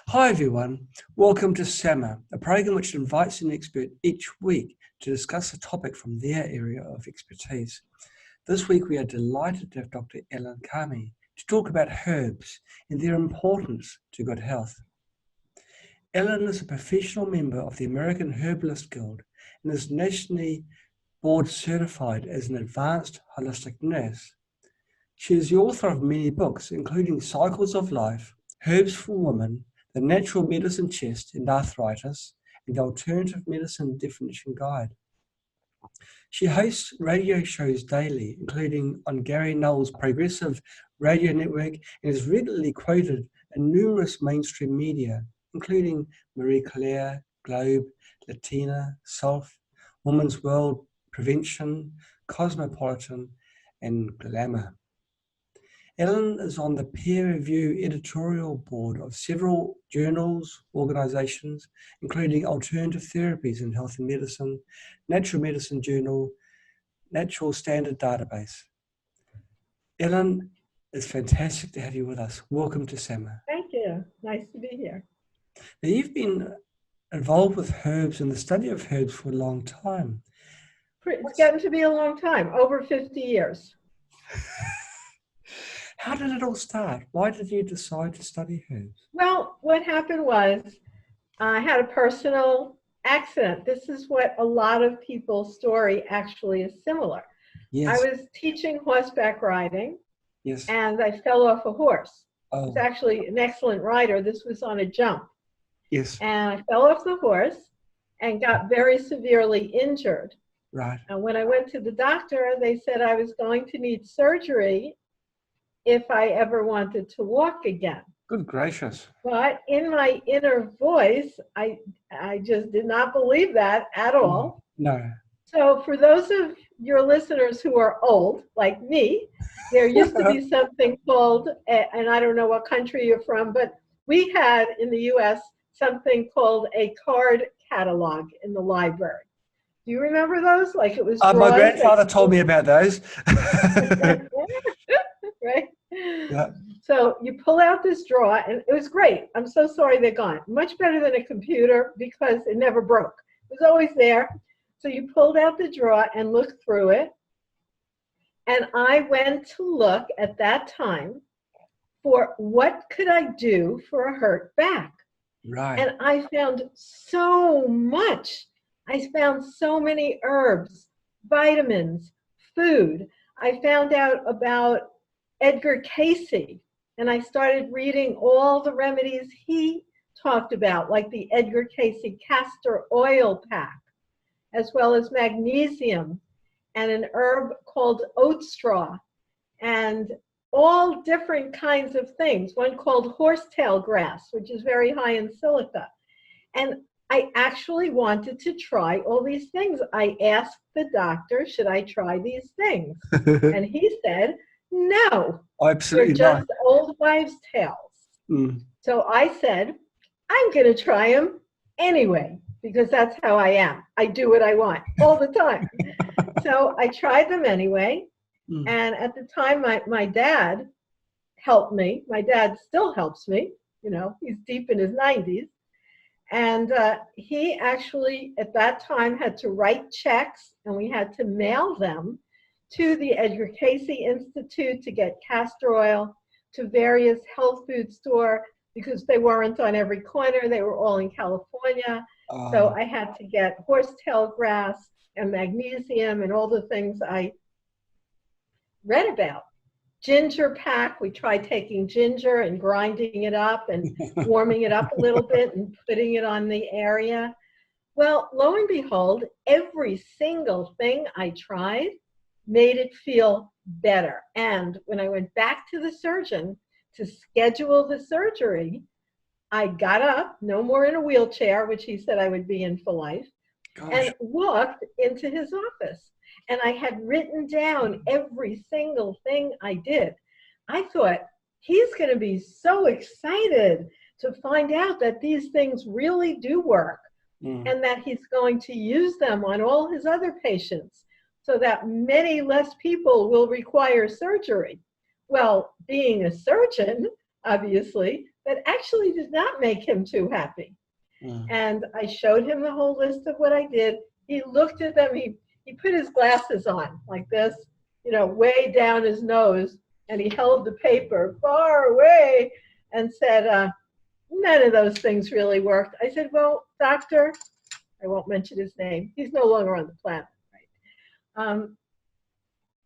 Hi everyone, welcome to SAMA, a program which invites an expert each week to discuss a topic from their area of expertise. This week we are delighted to have Dr. Ellen Kamhi to talk about herbs and their importance to good health. Ellen is a professional member of the American Herbalist Guild and is nationally board certified as an advanced holistic nurse. She is the author of many books, including Cycles of Life, Herbs for Women, The Natural Medicine Chest and Arthritis, and the Alternative Medicine Definition Guide. She hosts radio shows daily, including on Gary Null's Progressive Radio Network, and is regularly quoted in numerous mainstream media, including Marie Claire, Globe, Latina, Self, Woman's World, Prevention, Cosmopolitan, and Glamour. Ellen is on the peer review editorial board of several journals, organizations, including Alternative Therapies in Health and Medicine, Natural Medicine Journal, Natural Standard Database. Ellen, it's fantastic to have you with us. Welcome to SAMA. Thank you. Nice to be here. Now, you've been involved with herbs and the study of herbs for a long time. It's getting to be a long time, over 50 years. How did it all start? Why did you decide to study herbs? Well, what happened was I had a personal accident. This is what a lot of people's story actually is similar. Yes. I was teaching horseback riding, Yes. and I fell off a horse. Oh. I was actually an excellent rider. This was on a jump. Yes. And I fell off the horse and got very severely injured. Right. And when I went to the doctor, they said I was going to need surgery if I ever wanted to walk again. Good gracious. But in my inner voice, I just did not believe that at all. No. So for those of your listeners who are old, like me, there used to be something called, and I don't know what country you're from, but we had in the US something called a card catalog in the library. Do you remember those? Like it was my grandfather told me about those. Right? Yeah. So you pull out this drawer, and it was great. I'm so sorry they're gone. Much better than a computer because it never broke. It was always there. So you pulled out the drawer and looked through it. And I went to look at that time for what could I do for a hurt back. Right. And I found so much. I found so many herbs, vitamins, food. I found out about Edgar Cayce, and I started reading all the remedies he talked about, like the Edgar Cayce castor oil pack, as well as magnesium, and an herb called oat straw, and all different kinds of things. One called horsetail grass, which is very high in silica. And I actually wanted to try all these things. I asked the doctor, should I try these things? And he said, no, absolutely they're not. just old wives' tales. Mm. So I said, I'm going to try them anyway, because that's how I am. I do what I want all the time. So I tried them anyway. Mm. And at the time, my dad helped me. My dad still helps me. You know, he's deep in his 90s. And he actually, at that time, had to write checks, and we had to mail them to the Edgar Cayce Institute to get castor oil, to various health food store, because they weren't on every corner. They were all in California. So I had to get horsetail grass and magnesium and all the things I read about. Ginger pack, we tried taking ginger and grinding it up and warming it up a little bit and putting it on the area. Well, lo and behold, every single thing I tried made it feel better. And when I went back to the surgeon to schedule the surgery, I got up, no more in a wheelchair, which he said I would be in for life, and walked into his office. And I had written down every single thing I did. I thought, he's going to be so excited to find out that these things really do work, and that he's going to use them on all his other patients so that many less people will require surgery. Well, being a surgeon, obviously, that actually did not make him too happy. Mm. And I showed him the whole list of what I did. He looked at them. He put his glasses on like this, way down his nose, and he held the paper far away and said, none of those things really worked. I said, well, doctor, I won't mention his name. He's no longer on the planet. Right?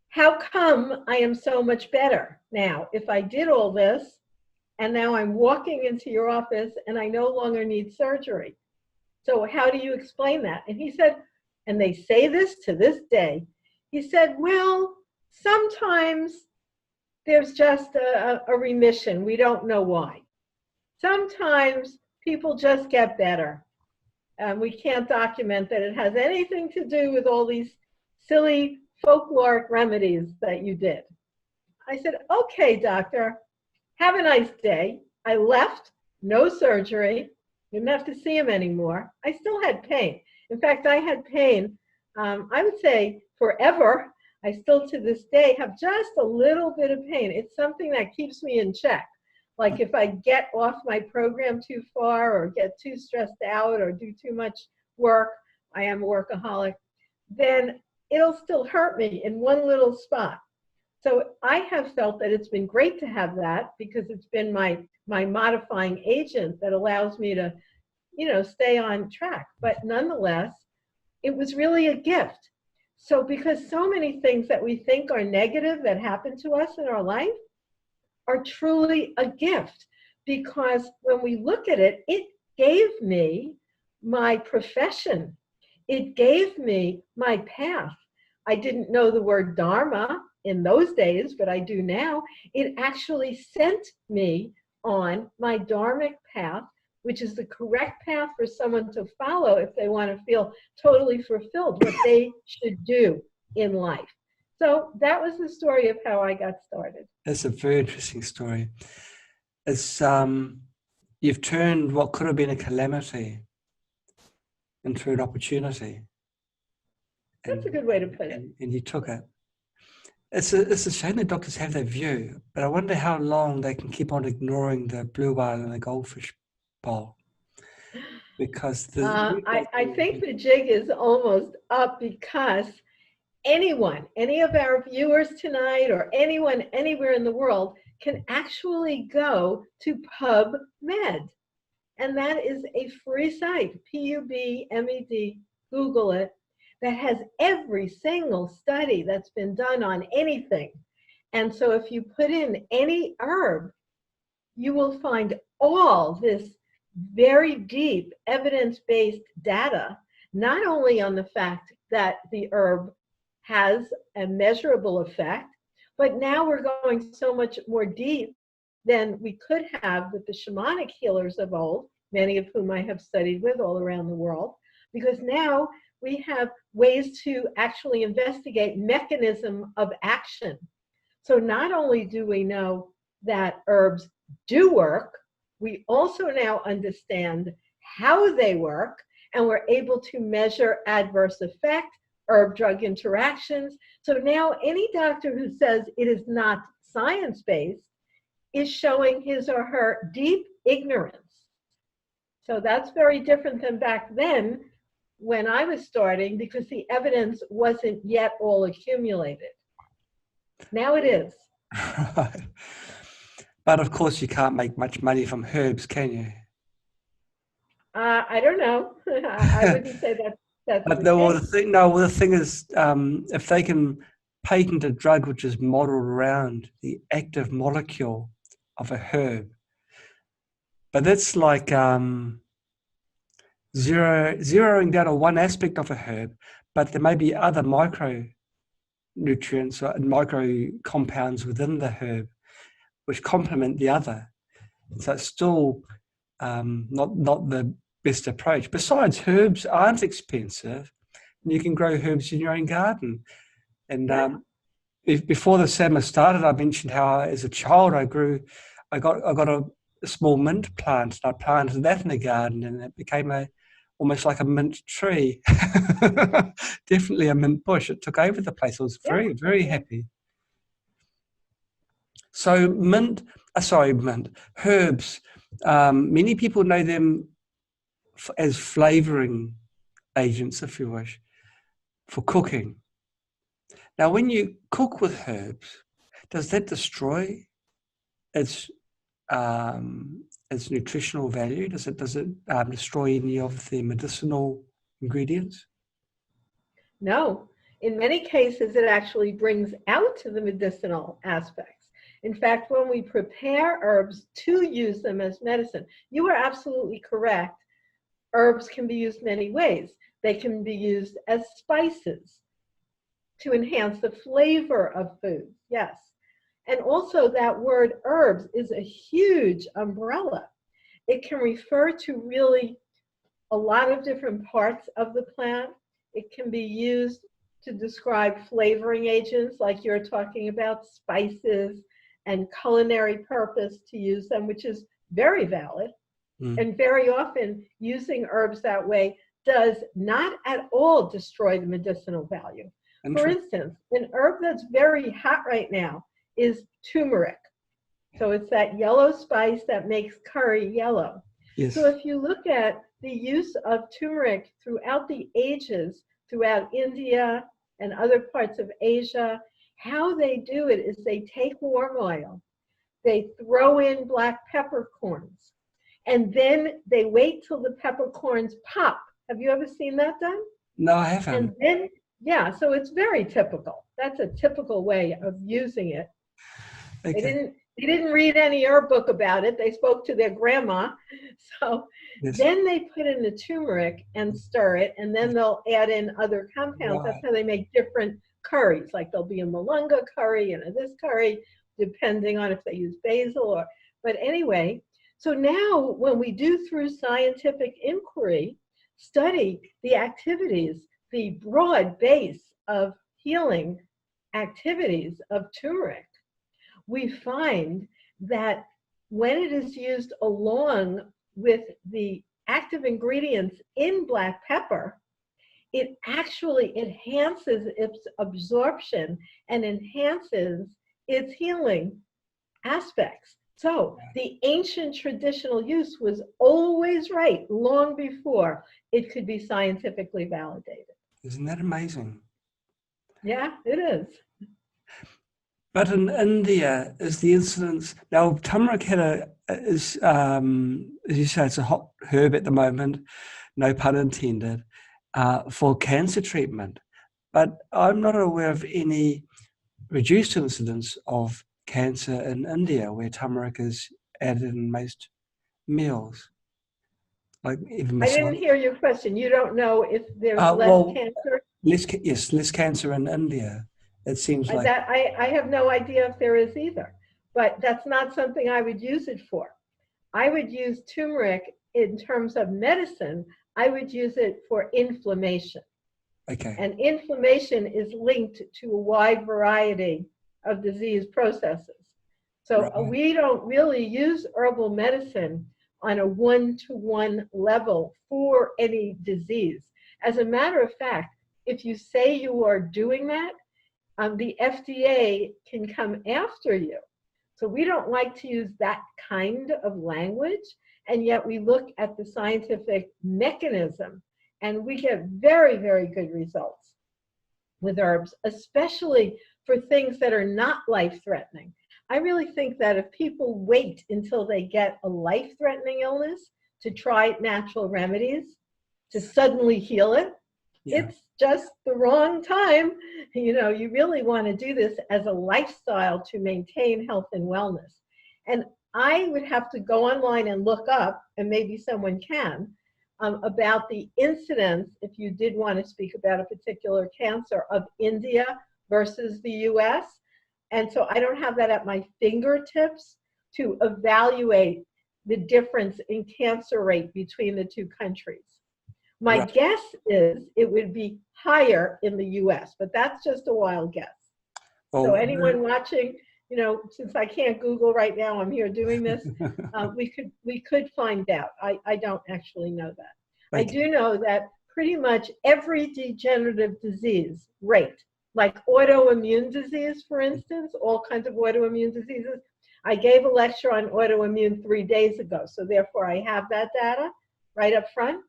How come I am so much better now? If I did all this, and now I'm walking into your office and I no longer need surgery. So how do you explain that? And he said, and they say this to this day, he said, well, sometimes there's just a remission. We don't know why. Sometimes people just get better. We can't document that it has anything to do with all these silly folkloric remedies that you did. I said, okay, doctor, have a nice day. I left, no surgery, didn't have to see him anymore. I still had pain. In fact, I had pain, I would say forever. I still to this day have just a little bit of pain. It's something that keeps me in check. Like if I get off my program too far or get too stressed out or do too much work, I am a workaholic, then it'll still hurt me in one little spot. So I have felt that it's been great to have that because it's been my modifying agent that allows me to, stay on track. But nonetheless, it was really a gift. So because so many things that we think are negative that happen to us in our life are truly a gift, because when we look at it, it gave me my profession. It gave me my path. I didn't know the word Dharma in those days, but I do now. It actually sent me on my dharmic path, which is the correct path for someone to follow if they want to feel totally fulfilled, what they should do in life. So that was the story of how I got started. That's a very interesting story. It's you've turned what could have been a calamity into an opportunity. That's a good way to put it. And you took it. It's a shame that doctors have that view, but I wonder how long they can keep on ignoring the blue whale and the goldfish bowl. Because I think the jig is almost up, because anyone, any of our viewers tonight or anyone anywhere in the world can actually go to PubMed. And that is a free site, PubMed, Google it, that has every single study that's been done on anything. And so if you put in any herb, you will find all this very deep evidence-based data, not only on the fact that the herb has a measurable effect, but now we're going so much more deep than we could have with the shamanic healers of old, many of whom I have studied with all around the world, because now we have ways to actually investigate mechanism of action. So not only do we know that herbs do work, we also now understand how they work, and we're able to measure adverse effect, herb-drug interactions. So now any doctor who says it is not science-based is showing his or her deep ignorance. So that's very different than back then when I was starting, because the evidence wasn't yet all accumulated. Now it is. Right. But of course you can't make much money from herbs, can you? I don't know. I wouldn't say that's But the thing is, if they can patent a drug which is modeled around the active molecule of a herb, but that's like zeroing down on one aspect of a herb, but there may be other micronutrients or micro compounds within the herb which complement the other. So it's still not the best approach. Besides, herbs aren't expensive. You can grow herbs in your own garden. And before the summer started, I mentioned how as a child I got a small mint plant, and I planted that in the garden, and it became almost like a mint tree. Definitely a mint bush. It took over the place. I was very, very happy. So herbs. Many people know them as flavoring agents, if you wish, for cooking. Now, when you cook with herbs, does that destroy its nutritional value? Does it destroy any of the medicinal ingredients? No. In many cases, it actually brings out the medicinal aspects. In fact, when we prepare herbs to use them as medicine, you are absolutely correct. Herbs can be used many ways. They can be used as spices to enhance the flavor of food, yes. And also that word herbs is a huge umbrella. It can refer to really a lot of different parts of the plant. It can be used to describe flavoring agents like you're talking about, spices and culinary purpose to use them, which is very valid. And very often using herbs that way does not at all destroy the medicinal value. For instance, an herb that's very hot right now is turmeric. So it's that yellow spice that makes curry yellow. Yes. So if you look at the use of turmeric throughout the ages, throughout India and other parts of Asia, how they do it is they take warm oil, they throw in black peppercorns, and then they wait till the peppercorns pop. Have you ever seen that done? No, I haven't. And then, yeah, so it's very typical. That's a typical way of using it. Okay. They didn't read any herb book about it. They spoke to their grandma. So Yes. then they put in the turmeric and stir it, and then they'll add in other compounds. Right. That's how they make different curries. Like there'll be a Malunga curry and a this curry, depending on if they use basil or, but anyway. So now when we do through scientific inquiry, study the activities, the broad base of healing activities of turmeric, we find that when it is used along with the active ingredients in black pepper, it actually enhances its absorption and enhances its healing aspects. So the ancient traditional use was always right long before it could be scientifically validated. Isn't that amazing? Yeah, it is. But in India, is the incidence now? Turmeric is as you say, it's a hot herb at the moment, no pun intended, for cancer treatment. But I'm not aware of any reduced incidence of cancer in India where turmeric is added in most meals. Like even I didn't hear your question. You don't know if there's less cancer? Less cancer in India. It seems like that I have no idea if there is either, but that's not something I would use it for. I would use turmeric in terms of medicine. I would use it for inflammation. Okay. And inflammation is linked to a wide variety of disease processes. So we don't really use herbal medicine on a one-to-one level for any disease. As a matter of fact, if you say you are doing that, the FDA can come after you. So we don't like to use that kind of language, and yet we look at the scientific mechanism, and we get very, very good results with herbs, especially for things that are not life-threatening. I really think that if people wait until they get a life-threatening illness to try natural remedies, to suddenly heal it, it's just the wrong time. You know, you really want to do this as a lifestyle to maintain health and wellness. And I would have to go online and look up, and maybe someone can, about the incidence, if you did want to speak about a particular cancer, of India versus the US. And so I don't have that at my fingertips to evaluate the difference in cancer rate between the two countries. My guess is it would be higher in the US, but that's just a wild guess. So anyone watching, you know, since I can't Google right now, I'm here doing this, we could find out. I don't actually know that. I do know that pretty much every degenerative disease rate like autoimmune disease, for instance, all kinds of autoimmune diseases. I gave a lecture on autoimmune 3 days ago, so therefore I have that data right up front.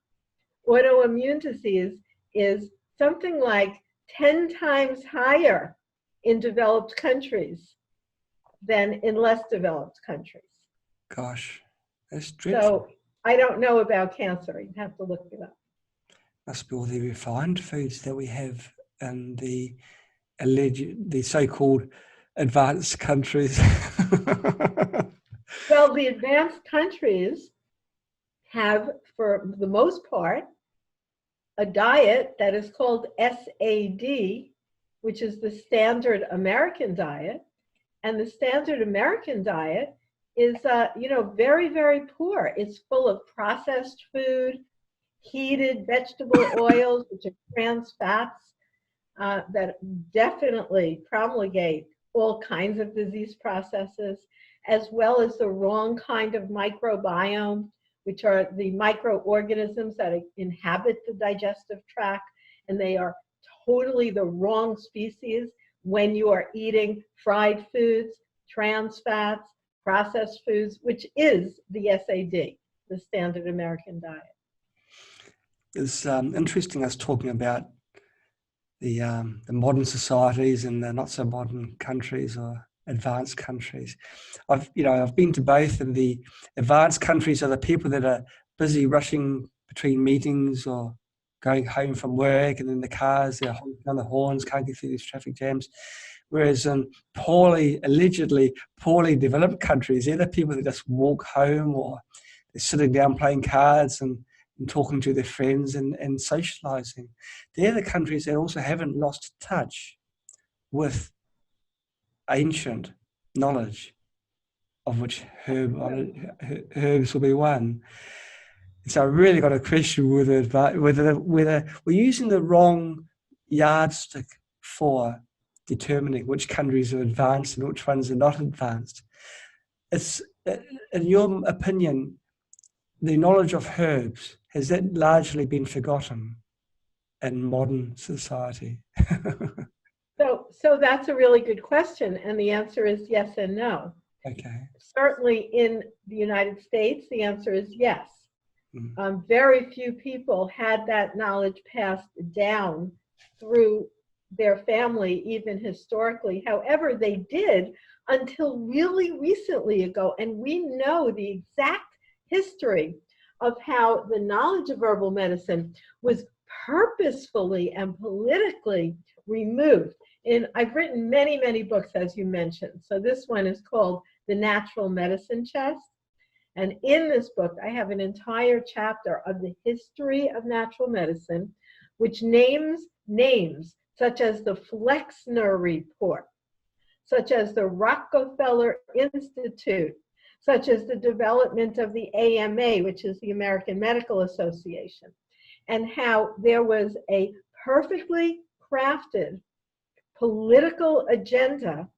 Autoimmune disease is something like 10 times higher in developed countries than in less developed countries. Gosh, that's dreadful. So I don't know about cancer. You'd have to look it up. Must be all the refined foods that we have in the so-called advanced countries. Well, the advanced countries have, for the most part, a diet that is called SAD, which is the standard American diet. And the standard American diet is, very, very poor. It's full of processed food, heated vegetable oils, which are trans fats that definitely promulgate all kinds of disease processes, as well as the wrong kind of microbiome, which are the microorganisms that inhabit the digestive tract, and they are totally the wrong species when you are eating fried foods, trans fats, processed foods, which is the SAD, the standard American diet. It's interesting us talking about the modern societies and the not so modern countries or advanced countries. I've been to both, and the advanced countries are the people that are busy rushing between meetings or going home from work, and in the cars they're honking on the horns, can't get through these traffic jams. Whereas in allegedly poorly developed countries, they're the people that just walk home, or they're sitting down playing cards and talking to their friends and socializing. They're the countries that also haven't lost touch with ancient knowledge, of which herbs will be one. So I really got a question whether we're using the wrong yardstick for determining which countries are advanced and which ones are not advanced. It's, in your opinion, the knowledge of herbs, has that largely been forgotten in modern society? So that's a really good question, and the answer is yes and no. Okay. Certainly in the United States, the answer is yes. Very few people had that knowledge passed down through their family, even historically. However, they did until really recently ago, and we know the exact history of how the knowledge of herbal medicine was purposefully and politically removed. And I've written many, many books, as you mentioned. So this one is called The Natural Medicine Chest. And in this book, I have an entire chapter of the history of natural medicine, which names names such as the Flexner Report, such as the Rockefeller Institute, such as the development of the AMA, which is the American Medical Association, and how there was a perfectly crafted political agenda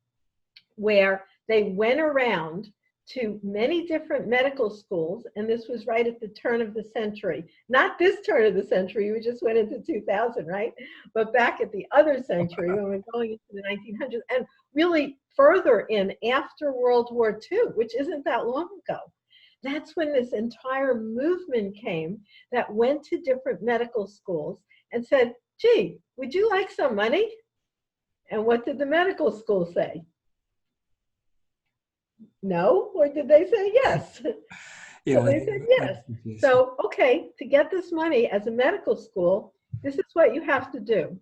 where they went around to many different medical schools, and this was right at the turn of the century. Not this turn of the century, we just went into 2000, right? But back at the other century, when we're going into the 1900s, and really further in after World War II, which isn't that long ago. That's when this entire movement came that went to different medical schools and said, gee, would you like some money? And what did the medical school say? No? Or did they say yes? Yeah, so they said yes. So, okay, to get this money as a medical school, this is what you have to do.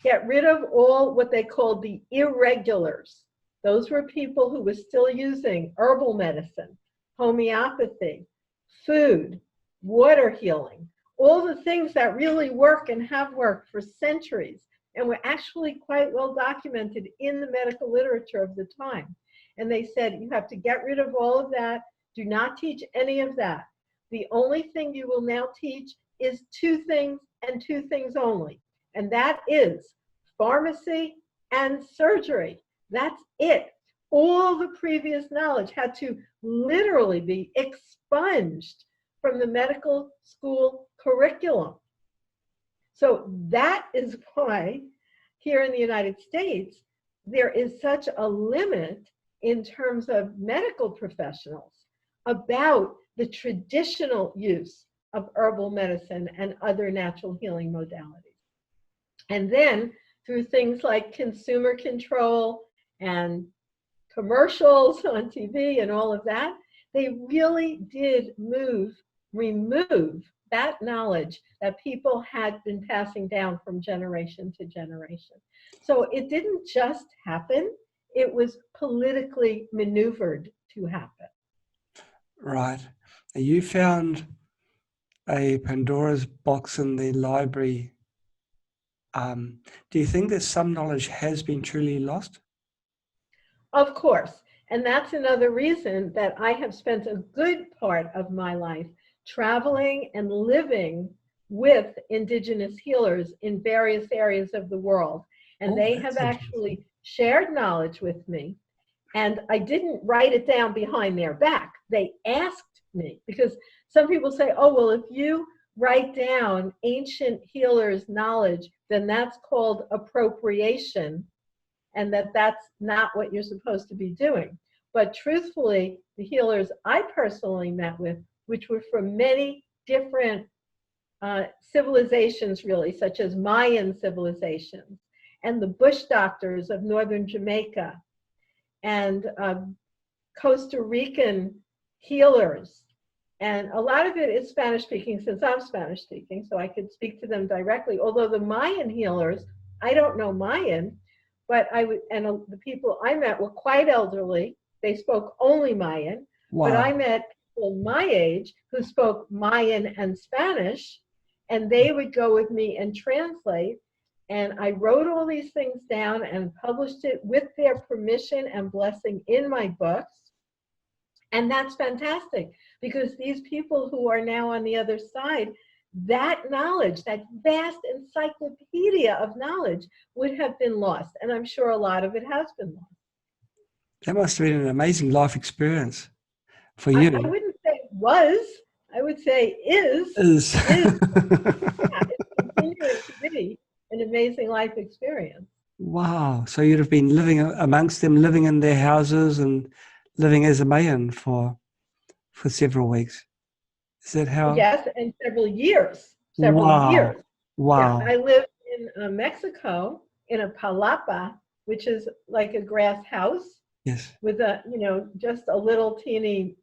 Get rid of all what they called the irregulars. Those were people who were still using herbal medicine, homeopathy, food, water healing, all the things that really work and have worked for centuries and were actually quite well documented in the medical literature of the time. And they said, you have to get rid of all of that. Do not teach any of that. The only thing you will now teach is two things and two things only. And that is pharmacy and surgery. That's it. All the previous knowledge had to literally be expunged from the medical school curriculum. So that is why here in the United States, there is such a limit in terms of medical professionals about the traditional use of herbal medicine and other natural healing modalities. And then through things like consumer control and commercials on TV and all of that, they really did remove that knowledge that people had been passing down from generation to generation. So it didn't just happen, it was politically maneuvered to happen. Right. You found a Pandora's box in the library. Do you think that some knowledge has been truly lost? Of course. And that's another reason that I have spent a good part of my life traveling and living with indigenous healers in various areas of the world. And they have actually shared knowledge with me. And I didn't write it down behind their back. They asked me, because some people say, oh, well, if you write down ancient healers' knowledge, then that's called appropriation, and that's not what you're supposed to be doing. But truthfully, the healers I personally met with, which were from many different civilizations really, such as Mayan civilizations, and the bush doctors of northern Jamaica, and Costa Rican healers. And a lot of it is Spanish speaking, since I'm Spanish speaking, so I could speak to them directly. Although the Mayan healers, I don't know Mayan, but the people I met were quite elderly. They spoke only Mayan. Wow. But I met people my age who spoke Mayan and Spanish, and they would go with me and translate. And I wrote all these things down and published it with their permission and blessing in my books. And that's fantastic, because these people who are now on the other side, that knowledge, that vast encyclopedia of knowledge would have been lost. And I'm sure a lot of it has been lost. That must have been an amazing life experience for you. I wouldn't say it was, I would say is. Yeah, it's continuing to be an amazing life experience. Wow. So you'd have been living amongst them, living in their houses and living as a Mayan for several weeks. Is that how? Yes, and several years. Wow. Years. Wow. Yeah, I lived in Mexico in a palapa, which is like a grass house. Yes. With a, just a little teeny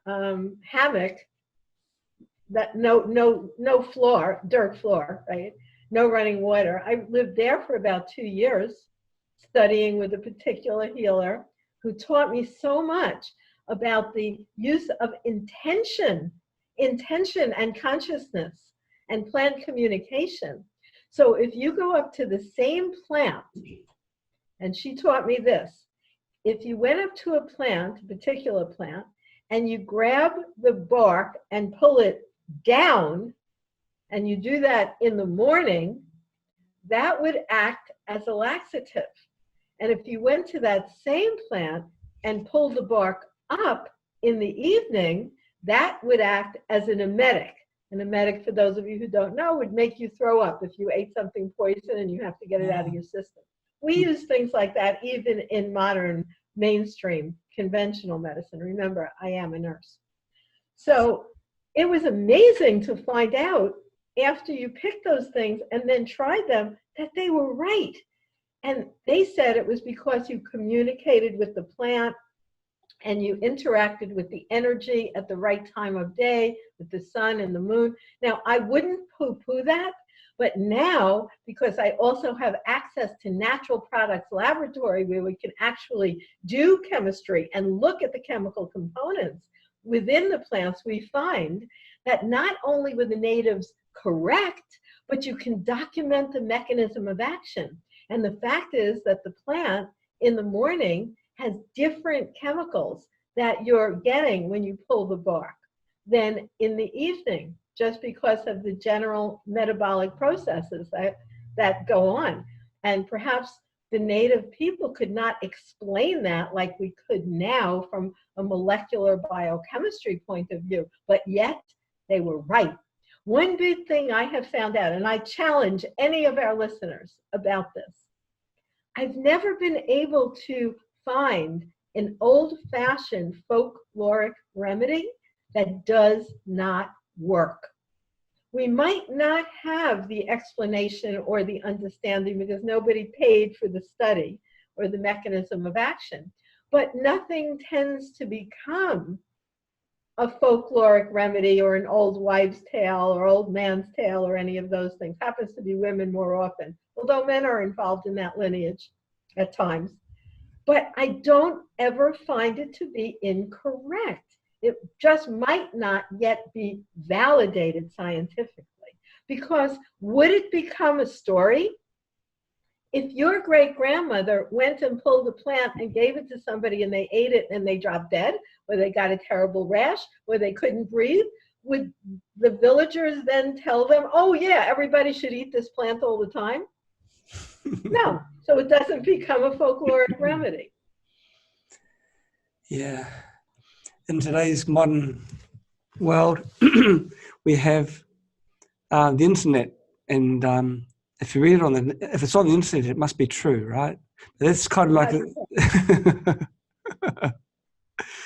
hammock, that no floor, dirt floor, right? No running water. I lived there for about 2 years, studying with a particular healer who taught me so much about the use of intention and consciousness and plant communication. So if you go up to the same plant, and she taught me this, if you went up to a plant, a particular plant, and you grab the bark and pull it down, and you do that in the morning, that would act as a laxative. And if you went to that same plant and pulled the bark up in the evening, that would act as an emetic. An emetic, for those of you who don't know, would make you throw up if you ate something poison and you have to get it out of your system. We use things like that even in modern mainstream conventional medicine. Remember, I am a nurse. So it was amazing to find out after you picked those things and then tried them that they were right. And they said it was because you communicated with the plant and you interacted with the energy at the right time of day, with the sun and the moon. Now, I wouldn't poo-poo that, but now, because I also have access to Natural Products Laboratory, where we can actually do chemistry and look at the chemical components within the plants, we find that not only were the natives correct, but you can document the mechanism of action. And the fact is that the plant in the morning has different chemicals that you're getting when you pull the bark than in the evening, just because of the general metabolic processes that go on. And perhaps the native people could not explain that like we could now from a molecular biochemistry point of view, but yet they were right. One big thing I have found out, and I challenge any of our listeners about this, I've never been able to find an old-fashioned folkloric remedy that does not work. We might not have the explanation or the understanding because nobody paid for the study or the mechanism of action, but nothing tends to become a folkloric remedy or an old wives' tale or old man's tale or any of those things. Happens to be women more often, although men are involved in that lineage at times. But I don't ever find it to be incorrect. It just might not yet be validated scientifically. Because would it become a story if your great-grandmother went and pulled a plant and gave it to somebody and they ate it and they dropped dead, or they got a terrible rash, or they couldn't breathe? Would the villagers then tell them, oh yeah, everybody should eat this plant all the time? No, so it doesn't become a folkloric remedy. Yeah. In today's modern world, we have the internet, and if you read it if it's on the internet, it must be true, right? That's kind of like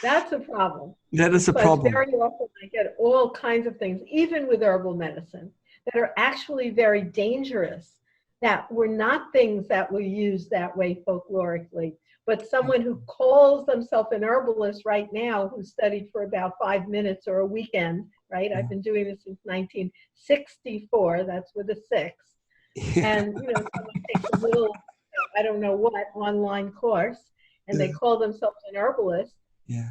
That's a problem. That is a problem. Very often I get all kinds of things, even with herbal medicine, that are actually very dangerous, that were not things that were used that way folklorically. But someone who calls themselves an herbalist right now, who studied for about 5 minutes or a weekend, right? I've been doing this since 1964, that's with a 6. Yeah. And, someone takes a little, I don't know what, online course, and they call themselves an herbalist,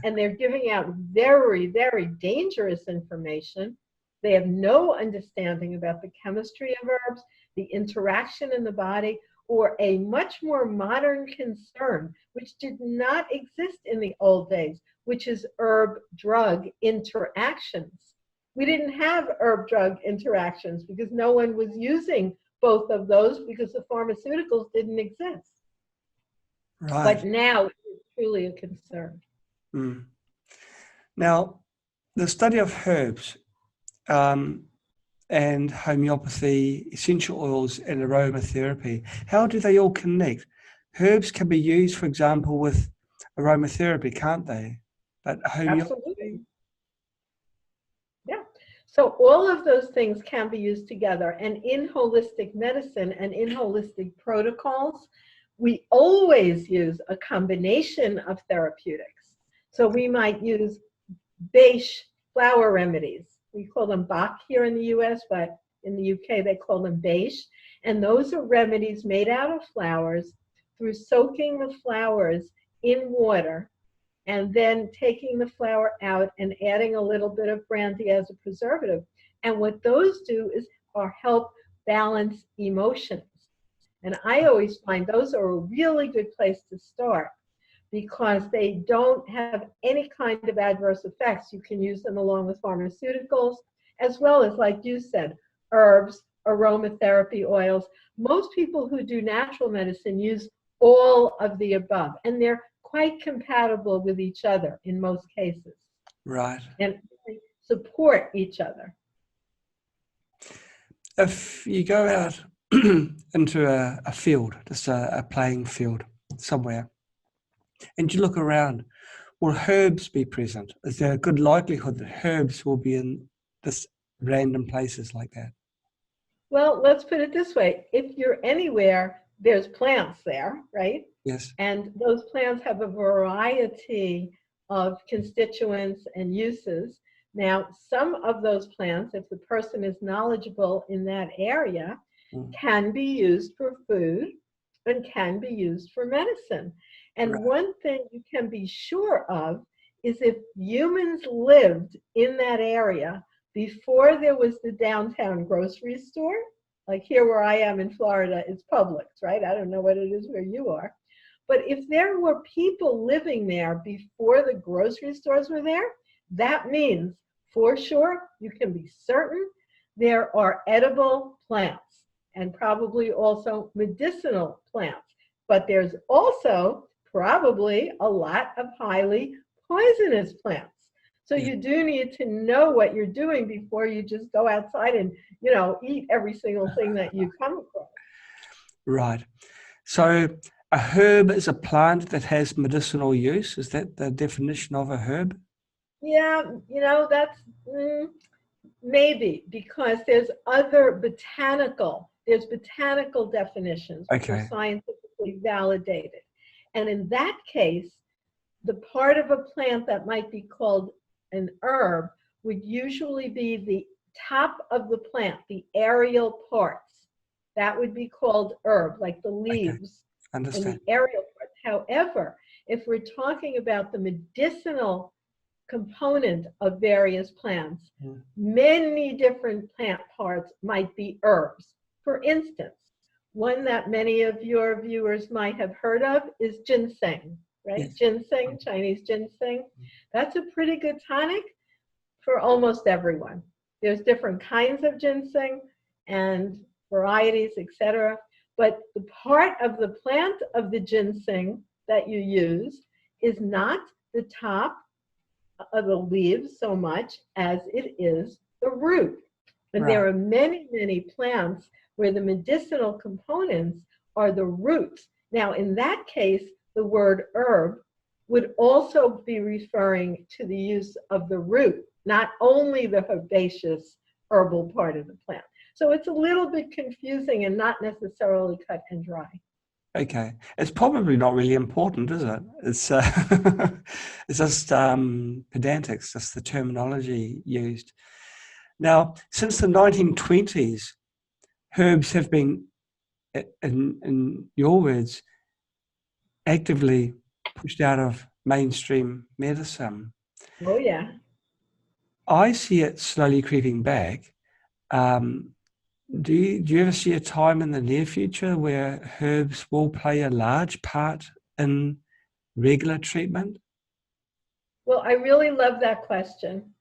and they're giving out very, very dangerous information. They have no understanding about the chemistry of herbs, the interaction in the body, or a much more modern concern, which did not exist in the old days, which is herb-drug interactions. We didn't have herb-drug interactions because no one was using both of those because the pharmaceuticals didn't exist. Right. But now it's truly a concern. Mm. Now, the study of herbs and homeopathy, essential oils, and aromatherapy, how do they all connect? Herbs can be used, for example, with aromatherapy, can't they? But homeopathy? Absolutely. Yeah. So all of those things can be used together. And in holistic medicine and in holistic protocols, we always use a combination of therapeutics. So we might use beige flower remedies. We call them Bach here in the US, but in the UK they call them beige. And those are remedies made out of flowers through soaking the flowers in water and then taking the flower out and adding a little bit of brandy as a preservative. And what those do is help balance emotions. And I always find those are a really good place to start because they don't have any kind of adverse effects. You can use them along with pharmaceuticals, as well as, like you said, herbs, aromatherapy oils. Most people who do natural medicine use all of the above, and they're quite compatible with each other in most cases. Right. And they support each other. If you go out into a field, just a playing field somewhere, and you look around, will herbs be present? Is there a good likelihood that herbs will be in this random places like that? Well, let's put it this way. If you're anywhere, there's plants there, right? Yes. And those plants have a variety of constituents and uses. Now, some of those plants, if the person is knowledgeable in that area, can be used for food and can be used for medicine. And right. One thing you can be sure of is if humans lived in that area before there was the downtown grocery store, like here where I am in Florida, it's Publix, right? I don't know what it is where you are. But if there were people living there before the grocery stores were there, that means for sure, you can be certain there are edible plants and probably also medicinal plants. But there's also probably a lot of highly poisonous plants. So you do need to know what you're doing before you just go outside and, eat every single thing that you come across. Right. So a herb is a plant that has medicinal use. Is that the definition of a herb? Yeah, that's maybe, because there's botanical definitions which are Okay. scientifically validated. And in that case, the part of a plant that might be called an herb would usually be the top of the plant, the aerial parts. That would be called herb, like the leaves and the Understand. aerial parts. However, if we're talking about the medicinal component of various plants, many different plant parts might be herbs. For instance, one that many of your viewers might have heard of is ginseng, right? Yes. Ginseng, Chinese ginseng. That's a pretty good tonic for almost everyone. There's different kinds of ginseng and varieties, etc. But the part of the plant of the ginseng that you use is not the top of the leaves so much as it is the root. And there are many, many plants where the medicinal components are the roots. Now, in that case, the word herb would also be referring to the use of the root, not only the herbaceous herbal part of the plant. So it's a little bit confusing and not necessarily cut and dry. Okay. It's probably not really important, is it? It's it's just pedantic, it's just the terminology used. Now, since the 1920s, herbs have been, in your words, actively pushed out of mainstream medicine. Oh, yeah. I see it slowly creeping back. Do you ever see a time in the near future where herbs will play a large part in regular treatment? Well, I really love that question.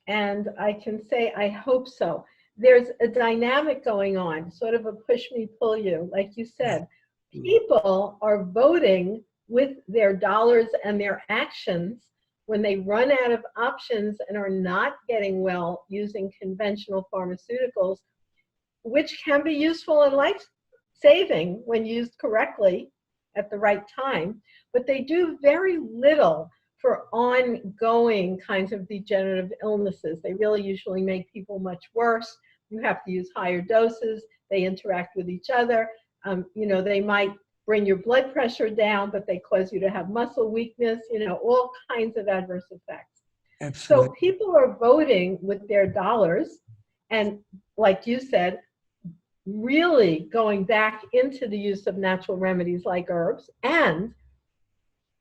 And I can say I hope so. There's a dynamic going on, sort of a push me, pull you. Like you said, people are voting with their dollars and their actions when they run out of options and are not getting well using conventional pharmaceuticals, which can be useful and life-saving when used correctly at the right time, but they do very little for ongoing kinds of degenerative illnesses. They really usually make people much worse. You have to use higher doses. They interact with each other. They might bring your blood pressure down, but they cause you to have muscle weakness, all kinds of adverse effects. Absolutely. So people are voting with their dollars, and like you said, really going back into the use of natural remedies like herbs. And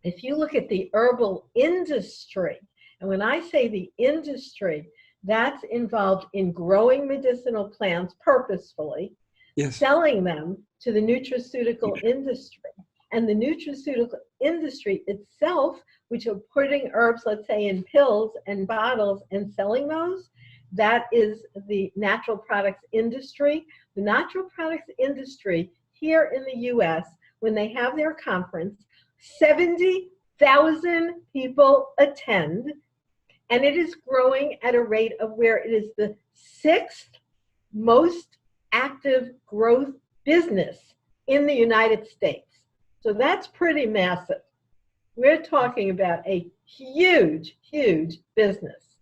if you look at the herbal industry, and when I say the industry, that's involved in growing medicinal plants purposefully, Yes. selling them to the nutraceutical industry. And the nutraceutical industry itself, which are putting herbs, let's say, in pills and bottles and selling those, that is the natural products industry. The natural products industry here in the US, when they have their conference, 70,000 people attend, and it is growing at a rate of where it is the 6th most active growth business in the United States. So that's pretty massive. We're talking about a huge, huge business.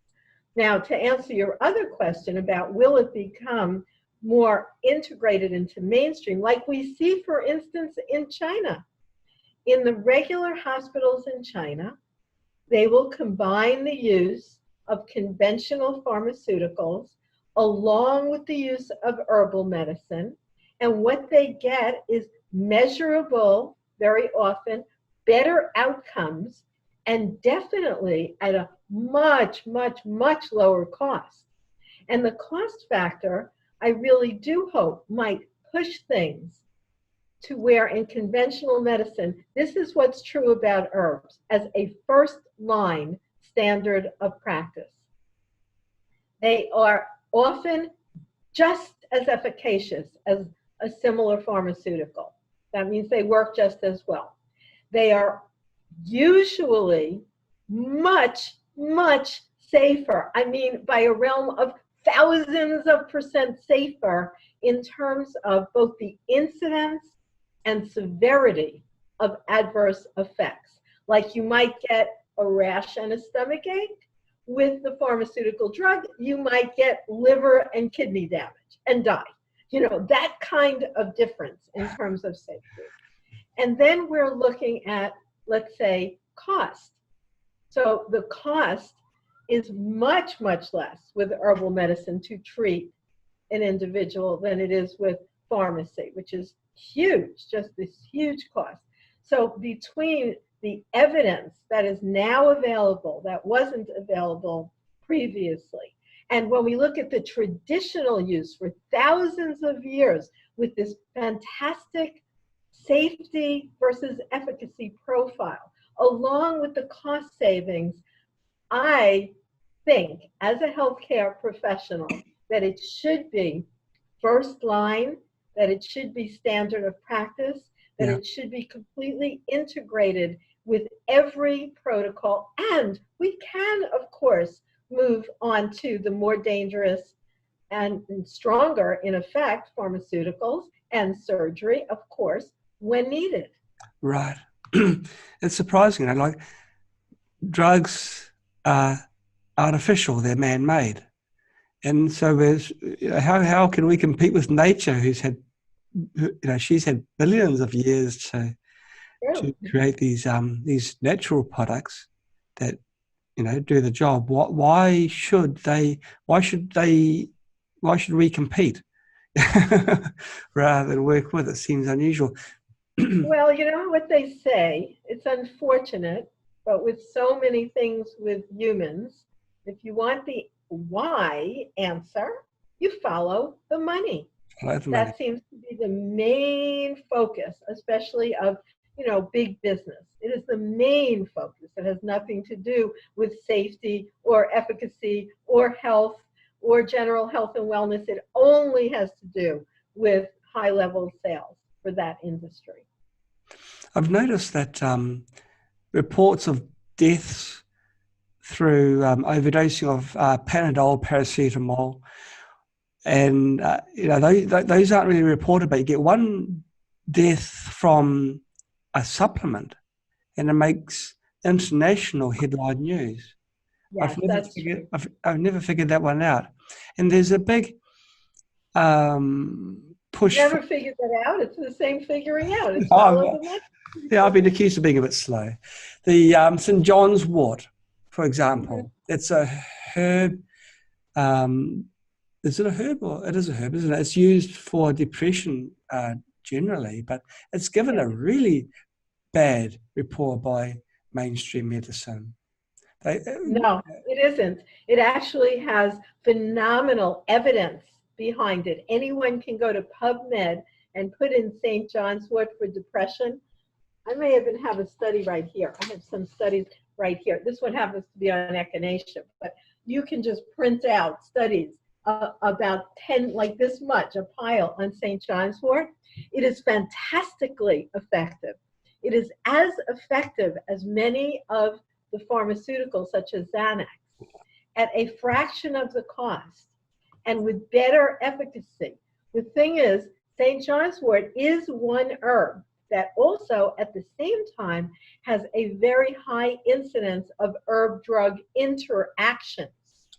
Now, to answer your other question about will it become more integrated into mainstream, like we see, for instance, in China. In the regular hospitals in China, they will combine the use of conventional pharmaceuticals along with the use of herbal medicine. And what they get is measurable, very often, better outcomes, and definitely at a much, much, much lower cost. And the cost factor, I really do hope, might push things to where in conventional medicine, this is what's true about herbs as a first line standard of practice. They are often just as efficacious as a similar pharmaceutical. That means they work just as well. They are usually much, much safer. I mean, by a realm of thousands of percent safer in terms of both the incidence and severity of adverse effects. Like you might get a rash and a stomach ache. With the pharmaceutical drug, you might get liver and kidney damage and die. You know, that kind of difference in terms of safety. And then we're looking at, let's say, cost. So the cost is much, much less with herbal medicine to treat an individual than it is with pharmacy, which is huge, just this huge cost. So between the evidence that is now available, that wasn't available previously, and when we look at the traditional use for thousands of years with this fantastic safety versus efficacy profile, along with the cost savings, I think as a healthcare professional that it should be first line, that it should be standard of practice, that it should be completely integrated with every protocol. And we can, of course, move on to the more dangerous and stronger, in effect, pharmaceuticals and surgery, of course, when needed. Right. It's surprising. Like, drugs are artificial, they're man-made. And so how can we compete with nature, who's had, she's had billions of years to create these natural products that do the job. Why should we compete rather than work with it? Seems unusual. Well, you know what they say, it's unfortunate, but with so many things with humans, if you want the why answer, you follow the money. That seems to be the main focus, especially of big business. It is the main focus. It has nothing to do with safety or efficacy or health or general health and wellness. It only has to do with high-level sales for that industry. I've noticed that reports of deaths through overdosing of Panadol, paracetamol, and those aren't really reported, but you get one death from a supplement, and it makes international headline news. Yes, I've never figured that one out. And there's a big push. Never figured that out. It's the same figuring out. It's follow the money. Yeah, I've been accused of being a bit slow. The St. John's wort, for example, it's a herb. Is it a herb? Or it is a herb, isn't it? It's used for depression generally, but it's given a really bad report by mainstream medicine. No, it isn't. It actually has phenomenal evidence behind it. Anyone can go to PubMed and put in St. John's wort for depression. I may even have a study right here. I have some studies right here. This one happens to be on echinacea, but you can just print out studies about 10, like this much, a pile on St. John's wort. It is fantastically effective. It is as effective as many of the pharmaceuticals, such as Xanax, at a fraction of the cost and with better efficacy. The thing is, St. John's wort is one herb that also at the same time has a very high incidence of herb-drug interactions.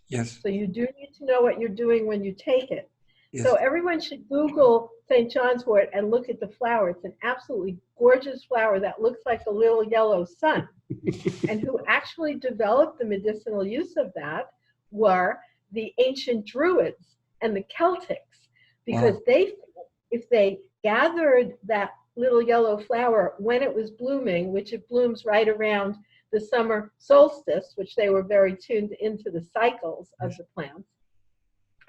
Yes. So you do need to know what you're doing when you take it. Yes. So everyone should Google St. John's wort and look at the flower. It's an absolutely gorgeous flower that looks like a little yellow sun. And who actually developed the medicinal use of that were the ancient Druids and the Celtics, because if they gathered that little yellow flower when it was blooming, which it blooms right around the summer solstice, which they were very tuned into the cycles of the plants,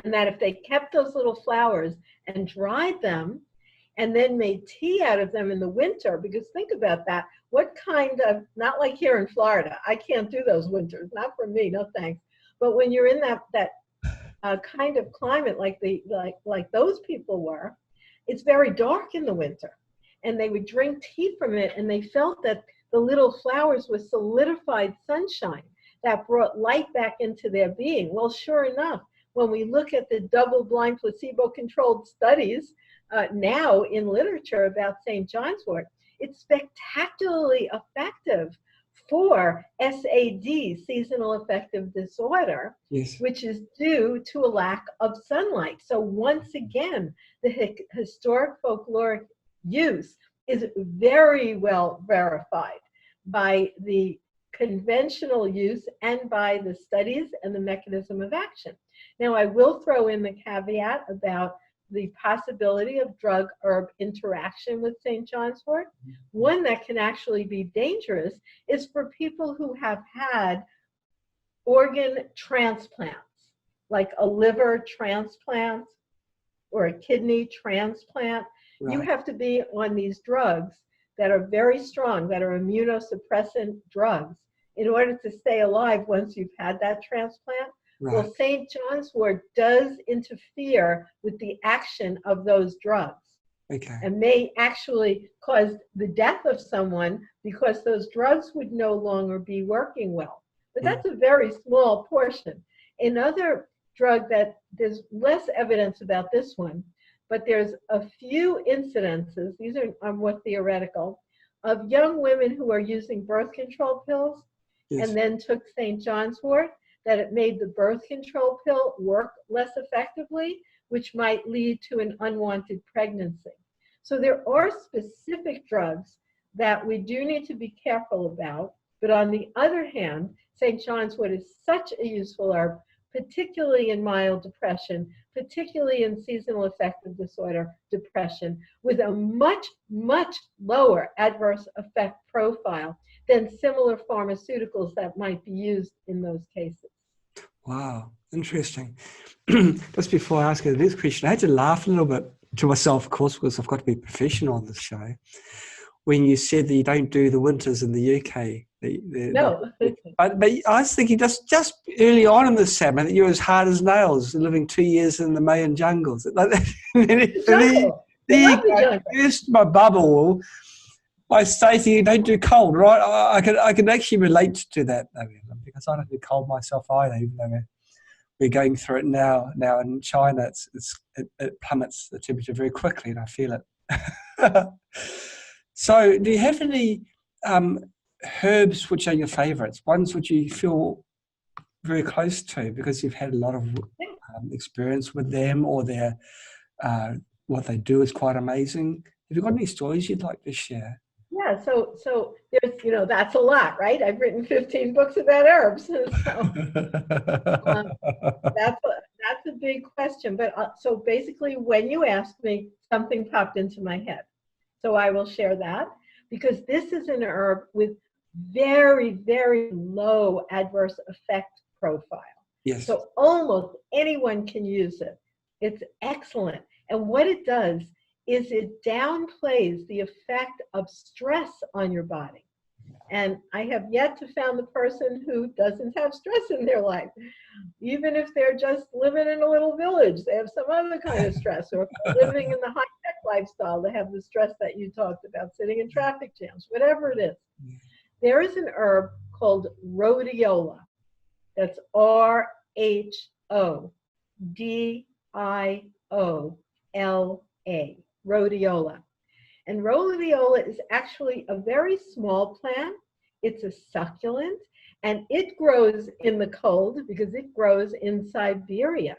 and that if they kept those little flowers and dried them and then made tea out of them in the winter, because think about that, what kind of, not like here in Florida, I can't do those winters, not for me, no thanks, but when you're in that kind of climate like those people were, it's very dark in the winter, and they would drink tea from it, and they felt that the little flowers was solidified sunshine, that brought light back into their being. Well, sure enough, when we look at the double-blind placebo-controlled studies now in literature about St. John's wort, it's spectacularly effective for SAD, seasonal affective disorder, Yes. which is due to a lack of sunlight. So once again, the historic folkloric use is very well verified by the conventional use and by the studies and the mechanism of action. Now, I will throw in the caveat about the possibility of drug-herb interaction with St. John's wort. One that can actually be dangerous is for people who have had organ transplants, like a liver transplant or a kidney transplant. Right. You have to be on these drugs that are very strong, that are immunosuppressant drugs, in order to stay alive once you've had that transplant. Right. Well, St. John's wort does interfere with the action of those drugs. Okay. And may actually cause the death of someone because those drugs would no longer be working well. But that's a very small portion. Another drug that there's less evidence about this one, but there's a few incidences, these are more theoretical, of young women who are using birth control pills and then took St. John's wort, that it made the birth control pill work less effectively, which might lead to an unwanted pregnancy. So there are specific drugs that we do need to be careful about, but on the other hand, St. John's wort is such a useful herb, particularly in mild depression, particularly in seasonal affective disorder depression, with a much, much lower adverse effect profile than similar pharmaceuticals that might be used in those cases. Wow, interesting. Just before I ask you the next question, I had to laugh a little bit to myself, of course, because I've got to be professional on this show, when you said that you don't do the winters in the UK. No. But I was thinking just early on in the summer that you're as hard as nails, living 2 years in the Mayan jungles. Burst my bubble by stating you don't do cold, right? I can actually relate to that, because I don't do cold myself either, even though we're going through it now. Now in China, it plummets the temperature very quickly, and I feel it. So, do you have any herbs which are your favourites? Ones which you feel very close to because you've had a lot of experience with them, or their what they do is quite amazing. Have you got any stories you'd like to share? Yeah, so there's, that's a lot, right? I've written 15 books about herbs. So that's a big question. But so basically, when you asked me, something popped into my head. So I will share that, because this is an herb with very, very low adverse effect profile. Yes. So almost anyone can use it. It's excellent. And what it does is it downplays the effect of stress on your body. And I have yet to find the person who doesn't have stress in their life. Even if they're just living in a little village, they have some other kind of stress, or living in the high-tech lifestyle, they have the stress that you talked about, sitting in traffic jams, whatever it is. There is an herb called rhodiola. That's RHODIOLA, rhodiola. And rhodiola is actually a very small plant. It's a succulent, and it grows in the cold because it grows in Siberia.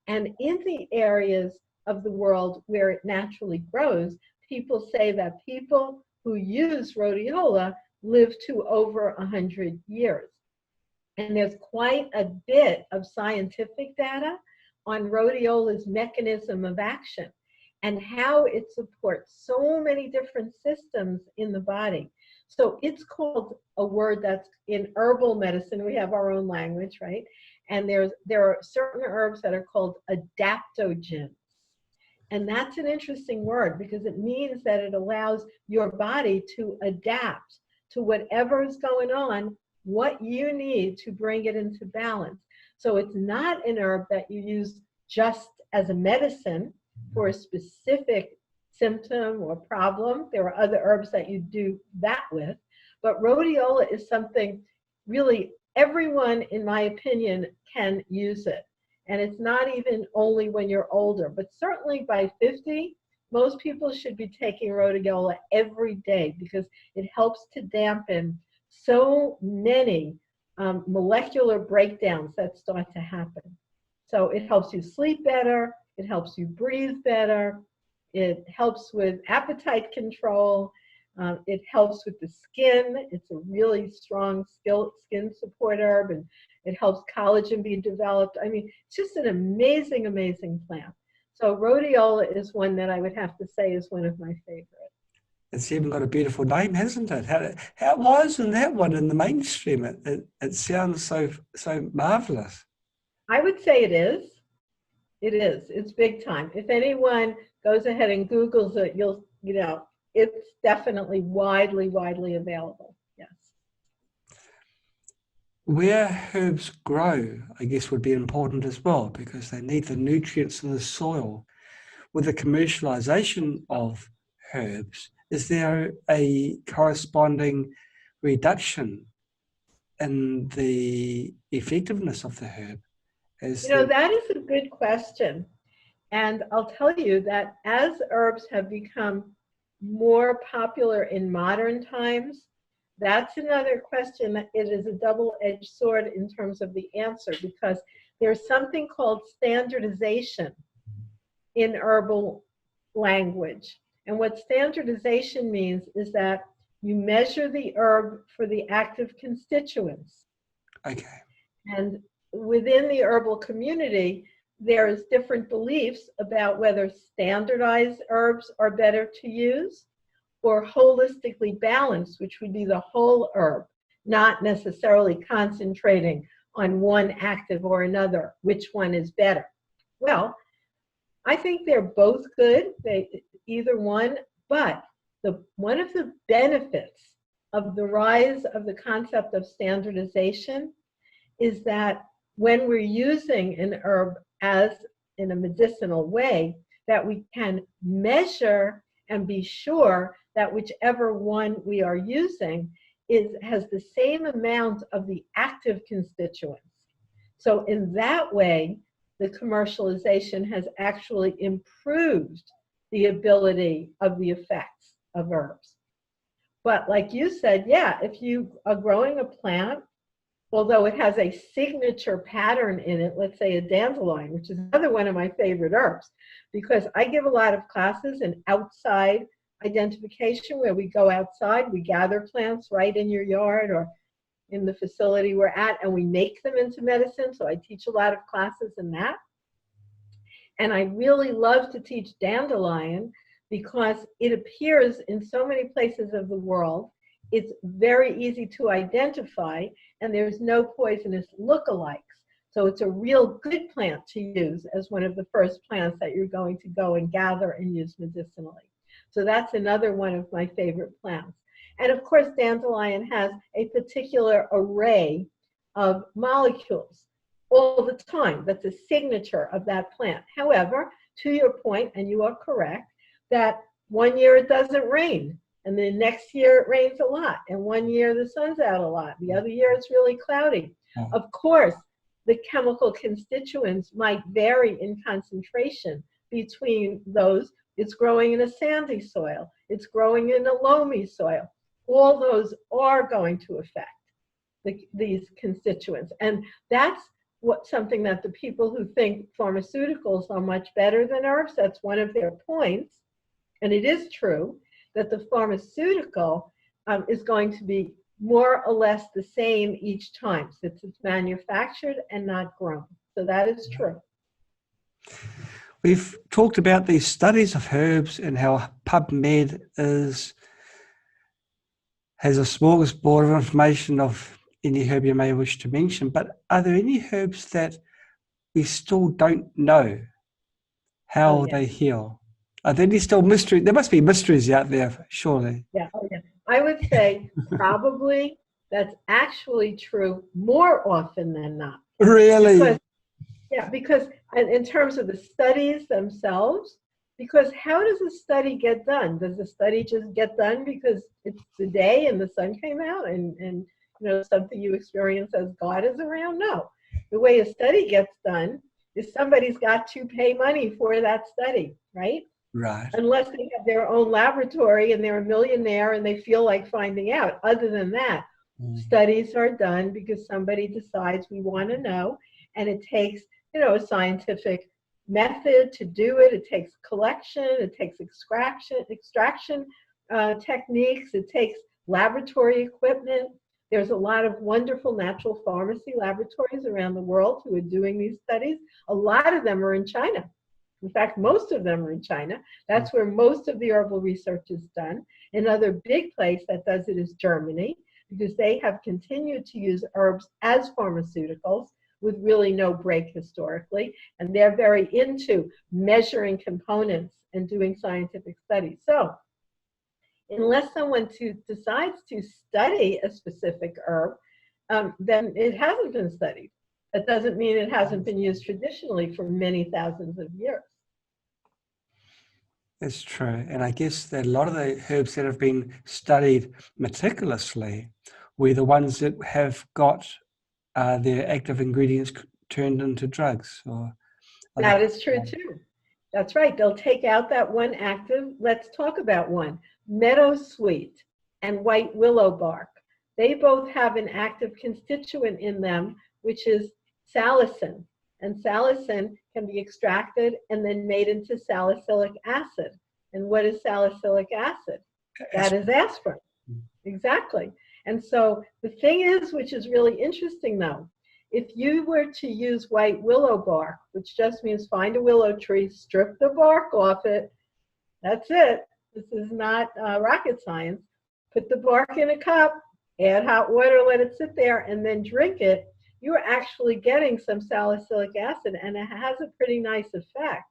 And in the areas of the world where it naturally grows, people say that people who use rhodiola live to over 100 years. And there's quite a bit of scientific data on rhodiola's mechanism of action and how it supports so many different systems in the body. So it's called a word that's in herbal medicine. We have our own language, right? And there are certain herbs that are called adaptogens. And that's an interesting word because it means that it allows your body to adapt to whatever is going on, what you need to bring it into balance. So it's not an herb that you use just as a medicine for a specific symptom or problem. There are other herbs that you do that with, but rhodiola is something really everyone, in my opinion, can use it. And it's not even only when you're older, but certainly by 50, most people should be taking rhodiola every day because it helps to dampen so many molecular breakdowns that start to happen. So it helps you sleep better, it helps you breathe better, it helps with appetite control, it helps with the skin. It's a really strong skin support herb, and it helps collagen be developed. I mean, it's just an amazing, amazing plant. So rhodiola is one that I would have to say is one of my favorites. It's even got a beautiful name, hasn't it? Why isn't that one in the mainstream? It sounds so marvelous. I would say it is. It is. It's big time. If anyone goes ahead and Googles it, it's definitely widely available. Yes. Where herbs grow, I guess, would be important as well because they need the nutrients in the soil. With the commercialization of herbs, is there a corresponding reduction in the effectiveness of the herb? That is a good question. And I'll tell you that as herbs have become more popular in modern times, that's another question that it is a double-edged sword in terms of the answer, because there's something called standardization in herbal language. And what standardization means is that you measure the herb for the active constituents. Okay. And within the herbal community, there's different beliefs about whether standardized herbs are better to use or holistically balanced, which would be the whole herb, not necessarily concentrating on one active or another, which one is better. Well, I think they're both good, either one, but one of the benefits of the rise of the concept of standardization is that when we're using an herb as in a medicinal way, that we can measure and be sure that whichever one we are using has the same amount of the active constituents. So in that way, the commercialization has actually improved the ability of the effects of herbs. But like you said, yeah, if you are growing a plant, although it has a signature pattern in it, let's say a dandelion, which is another one of my favorite herbs, because I give a lot of classes in outside identification where we go outside, we gather plants right in your yard or in the facility we're at, and we make them into medicine. So I teach a lot of classes in that. And I really love to teach dandelion because it appears in so many places of the world. It's very easy to identify, and there's no poisonous lookalikes. So it's a real good plant to use as one of the first plants that you're going to go and gather and use medicinally. So that's another one of my favorite plants. And of course, dandelion has a particular array of molecules all the time. That's a signature of that plant. However, to your point, and you are correct, that one year it doesn't rain, and the next year it rains a lot, and one year the sun's out a lot, the other year it's really cloudy. Of course, the chemical constituents might vary in concentration between those. It's growing in a sandy soil, it's growing in a loamy soil. All those are going to affect these constituents. And that's something that the people who think pharmaceuticals are much better than herbs, that's one of their points. And it is true that the pharmaceutical is going to be more or less the same each time, since it's manufactured and not grown. So that is true. We've talked about these studies of herbs and how PubMed has a smorgasbord of information of any herb you may wish to mention, but are there any herbs that we still don't know how they heal? Are there any still mysteries? There must be mysteries out there, surely. Yeah, I would say probably that's actually true more often than not. Really? Because in terms of the studies themselves, because how does a study get done? Does the study just get done because it's the day and the sun came out and something you experience as God is around. No. The way a study gets done is somebody's got to pay money for that study, right? Right. Unless they have their own laboratory and they're a millionaire and they feel like finding out. Other than that, studies are done because somebody decides we want to know, and it takes, a scientific method to do it. It takes collection, it takes extraction techniques, it takes laboratory equipment. There's a lot of wonderful natural pharmacy laboratories around the world who are doing these studies. A lot of them are in China. In fact, most of them are in China. That's where most of the herbal research is done. Another big place that does it is Germany, because they have continued to use herbs as pharmaceuticals with really no break historically. And they're very into measuring components and doing scientific studies. So unless someone decides to study a specific herb, then it hasn't been studied. That doesn't mean it hasn't been used traditionally for many thousands of years. That's true. And I guess that a lot of the herbs that have been studied meticulously were the ones that have got their active ingredients turned into drugs. That is true too. That's right. They'll take out that one active. Let's talk about one. Meadowsweet and white willow bark. They both have an active constituent in them, which is salicin. And salicin can be extracted and then made into salicylic acid. And what is salicylic acid? That is aspirin. Exactly. And so the thing is, which is really interesting though, if you were to use white willow bark, which just means find a willow tree, strip the bark off it, that's it. This is not rocket science. Put the bark in a cup, add hot water, let it sit there, and then drink it. You're actually getting some salicylic acid, and it has a pretty nice effect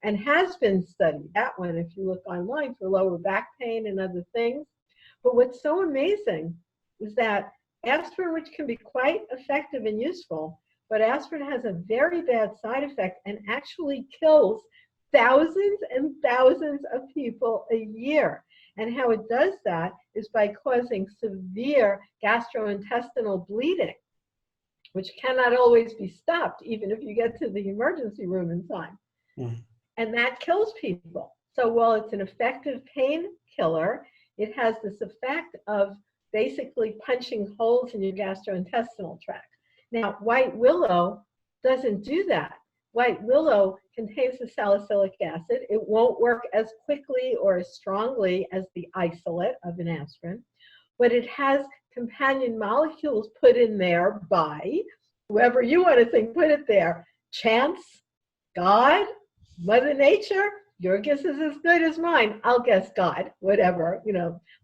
and has been studied, that one, if you look online, for lower back pain and other things. But what's so amazing is that aspirin, which can be quite effective and useful, but aspirin has a very bad side effect and actually kills thousands and thousands of people a year. And how it does that is by causing severe gastrointestinal bleeding, which cannot always be stopped, even if you get to the emergency room in time. And that kills people. So while it's an effective painkiller, it has this effect of basically punching holes in your gastrointestinal tract. Now, white willow doesn't do that. White willow contains the salicylic acid. It won't work as quickly or as strongly as the isolate of an aspirin, but it has companion molecules put in there by whoever you want to think put it there. Chance, God, Mother Nature, your guess is as good as mine. I'll guess God, whatever,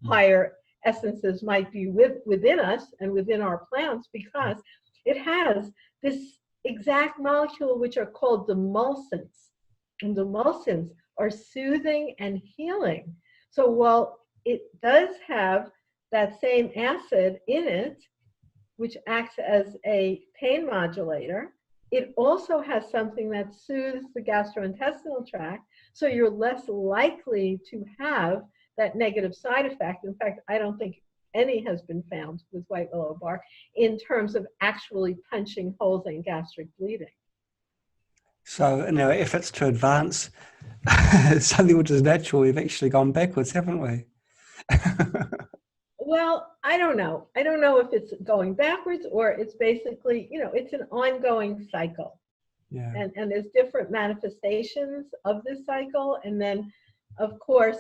higher essences might be within us and within our plants, because it has this exact molecule which are called demulcents. And demulcents are soothing and healing. So while it does have that same acid in it, which acts as a pain modulator, it also has something that soothes the gastrointestinal tract, so you're less likely to have that negative side effect. In fact, I don't think any has been found with white willow bark in terms of actually punching holes in gastric bleeding. So in our efforts to advance something which is natural, we've actually gone backwards, haven't we? Well, I don't know. I don't know if it's going backwards or it's basically, it's an ongoing cycle. Yeah. And there's different manifestations of this cycle. And then, of course,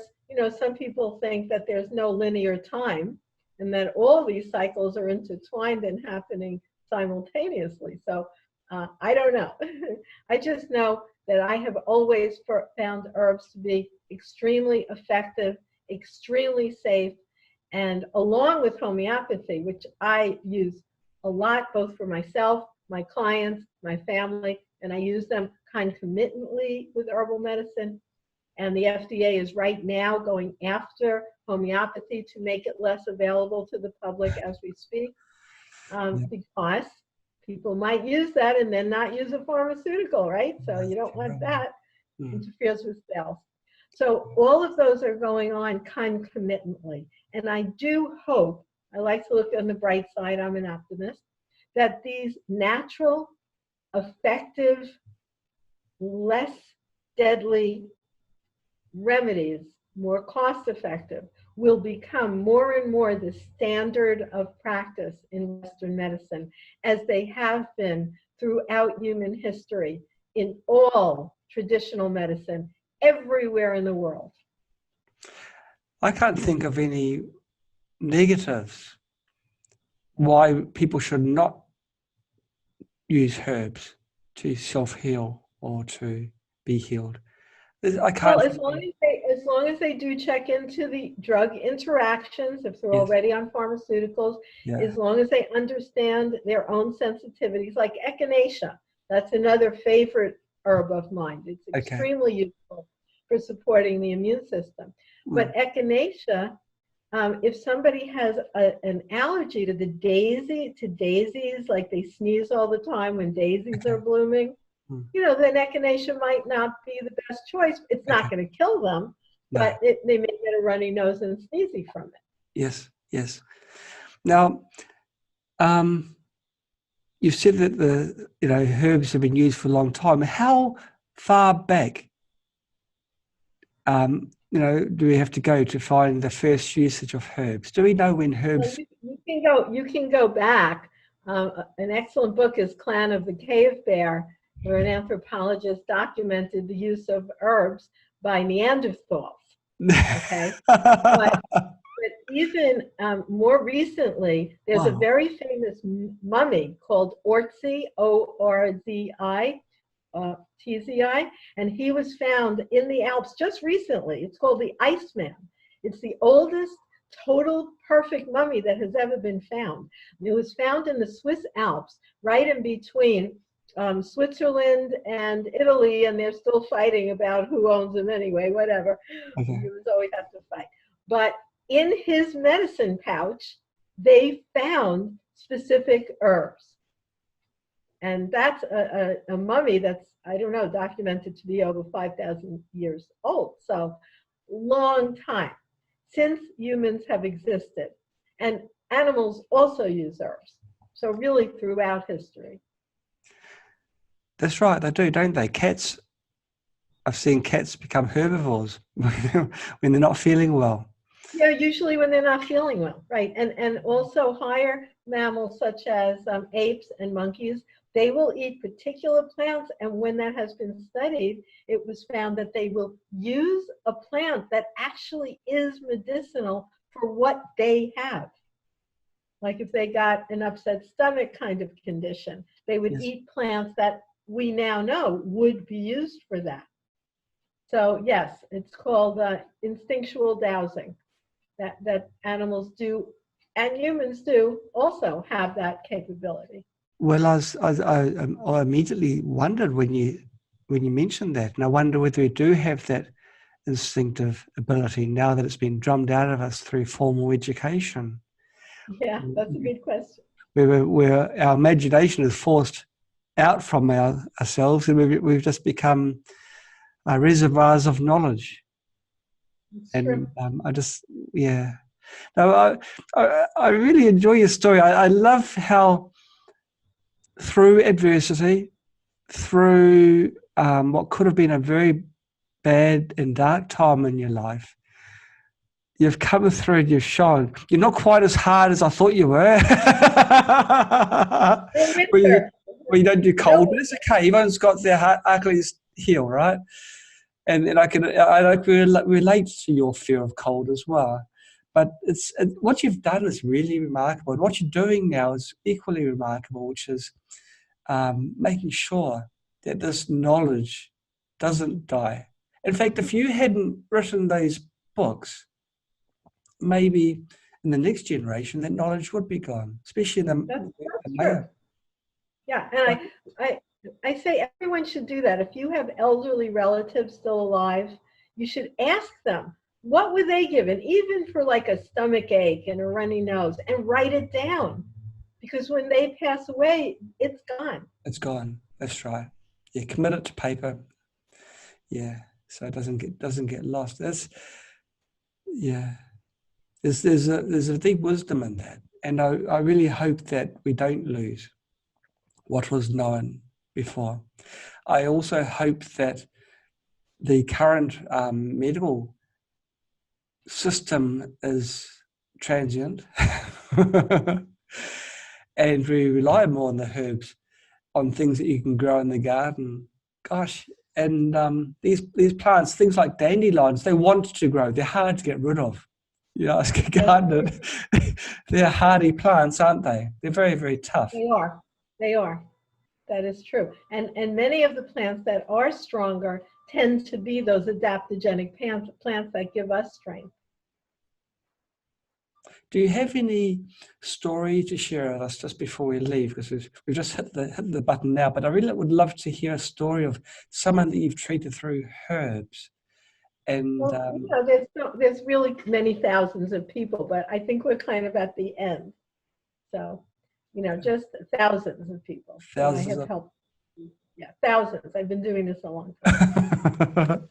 some people think that there's no linear time and that all these cycles are intertwined and happening simultaneously. So I don't know. I just know that I have always found herbs to be extremely effective, extremely safe, and along with homeopathy, which I use a lot, both for myself, my clients, my family, and I use them concomitantly with herbal medicine. And the FDA is right now going after homeopathy to make it less available to the public as we speak, because people might use that and then not use a pharmaceutical, right? So you don't want that. Interferes with cells. So all of those are going on concomitantly. And I do hope I like to look on the bright side, I'm an optimist, that these natural, effective, less deadly remedies, more cost effective, will become more and more the standard of practice in Western medicine, as they have been throughout human history in all traditional medicine everywhere in the world. I can't think of any negatives why people should not use herbs to self-heal or to be healed. I can't. Well, as long as they do check into the drug interactions, if they're Yes. already on pharmaceuticals, Yeah. as long as they understand their own sensitivities, like echinacea. That's another favorite herb of mine. It's extremely useful for supporting the immune system. But echinacea, if somebody has an allergy to daisies, like they sneeze all the time when daisies are blooming, then echinacea might not be the best choice. It's not going to kill them, but they may get a runny nose and sneezy from it. Yes, yes. Now, you've said that the herbs have been used for a long time. How far back, do we have to go to find the first usage of herbs? Do we know when herbs? Well, you can go back. An excellent book is Clan of the Cave Bear, where an anthropologist documented the use of herbs by Neanderthals. Okay, but even more recently, there's a very famous mummy called Orzi, O-R-Z-I, T-Z-I, and he was found in the Alps just recently. It's called the Iceman. It's the oldest total perfect mummy that has ever been found. It was found in the Swiss Alps, right in between Switzerland and Italy, and they're still fighting about who owns them anyway, whatever. You always have to fight. But in his medicine pouch, they found specific herbs. And that's a mummy that's, I don't know, documented to be over 5,000 years old. So long time since humans have existed. And animals also use herbs. So really throughout history. That's right, they do, don't they? Cats, I've seen cats become herbivores when they're not feeling well. Yeah, usually when they're not feeling well, right? And also higher mammals such as apes and monkeys, they will eat particular plants, and when that has been studied, it was found that they will use a plant that actually is medicinal for what they have. Like if they got an upset stomach kind of condition, they would eat plants that we now know would be used for that. So yes, it's called instinctual dowsing, that animals do, and humans do also have that capability. Well, I immediately wondered when you mentioned that, and I wonder whether we do have that instinctive ability now that it's been drummed out of us through formal education. Yeah, that's a good question. Where our imagination is forced out from ourselves, and we've just become reservoirs of knowledge. And No, I really enjoy your story. I love how through adversity, through what could have been a very bad and dark time in your life, you've come through and you've shown. You're not quite as hard as I thought you were. Well, you don't do cold, but it's okay. Everyone's got their Achilles heel, right? And I can relate to your fear of cold as well. But what you've done is really remarkable. And what you're doing now is equally remarkable, which is making sure that this knowledge doesn't die. In fact, if you hadn't written those books, maybe in the next generation, that knowledge would be gone, especially in the male. Yeah, and I say everyone should do that. If you have elderly relatives still alive, you should ask them, what were they given, even for like a stomach ache and a runny nose, and write it down. Because when they pass away, it's gone. It's gone. That's right. Yeah, commit it to paper. Yeah, so it doesn't get lost. there's a deep wisdom in that. And I really hope that we don't lose what was known before. I also hope that the current medical system is transient and we rely more on the herbs, on things that you can grow in the garden. Gosh, and these plants, things like dandelions, they want to grow. They're hard to get rid of. You know, as a gardener, they're hardy plants, aren't they? They're very, very tough. They are. They are. That is true. And many of the plants that are stronger tend to be those adaptogenic plants that give us strength. Do you have any story to share with us just before we leave? Because we've just hit the button now, but I really would love to hear a story of someone that you've treated through herbs. And well, there's really many thousands of people, but I think we're kind of at the end. So, just thousands of people. Thousands. I have helped. Yeah, thousands. I've been doing this a long time.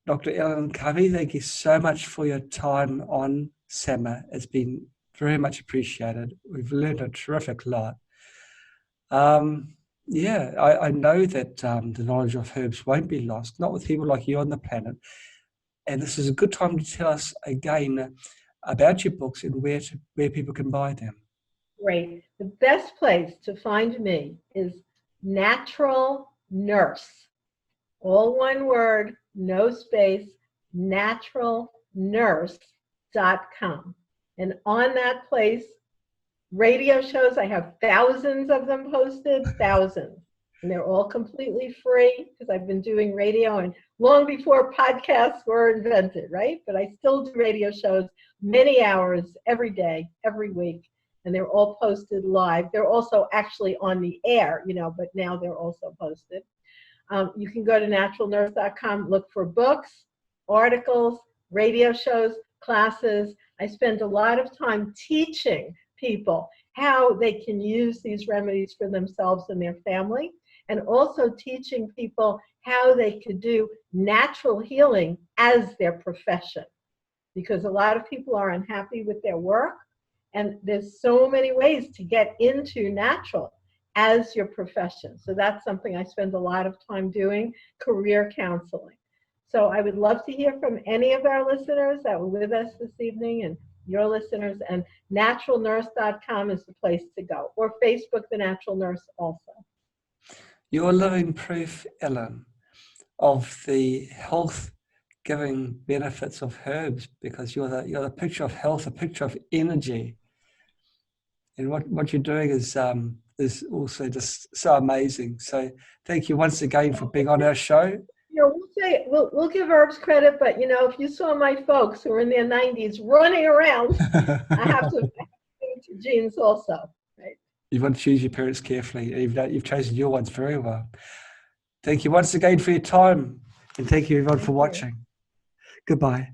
Dr. Ellen Kamhi, thank you so much for your time on SEMA. It's been very much appreciated. We've learned a terrific lot. I know that the knowledge of herbs won't be lost, not with people like you on the planet. And this is a good time to tell us again about your books and where people can buy them. Great. The best place to find me is Natural Nurse. All one word, no space, naturalnurse.com. And on that place, radio shows, I have thousands of them posted, thousands. And they're all completely free because I've been doing radio and long before podcasts were invented, right? But I still do radio shows many hours every day, every week. And they're all posted live. They're also actually on the air, but now they're also posted. You can go to naturalnurse.com, look for books, articles, radio shows, classes. I spend a lot of time teaching people how they can use these remedies for themselves and their family, and also teaching people how they could do natural healing as their profession. Because a lot of people are unhappy with their work, and there's so many ways to get into natural as your profession. So that's something I spend a lot of time doing, career counseling. So I would love to hear from any of our listeners that were with us this evening and your listeners, and naturalnurse.com is the place to go, or Facebook, The Natural Nurse also. You're living proof, Ellen, of the health-giving benefits of herbs, because you're the picture of health, a picture of energy. And what you're doing is also just so amazing. So thank you once again for being on our show. We'll give herbs credit, but if you saw my folks who are in their 90s running around, I have to to genes also. Right? You want to choose your parents carefully. You've chosen your ones very well. Thank you once again for your time, and thank you everyone for watching. Goodbye.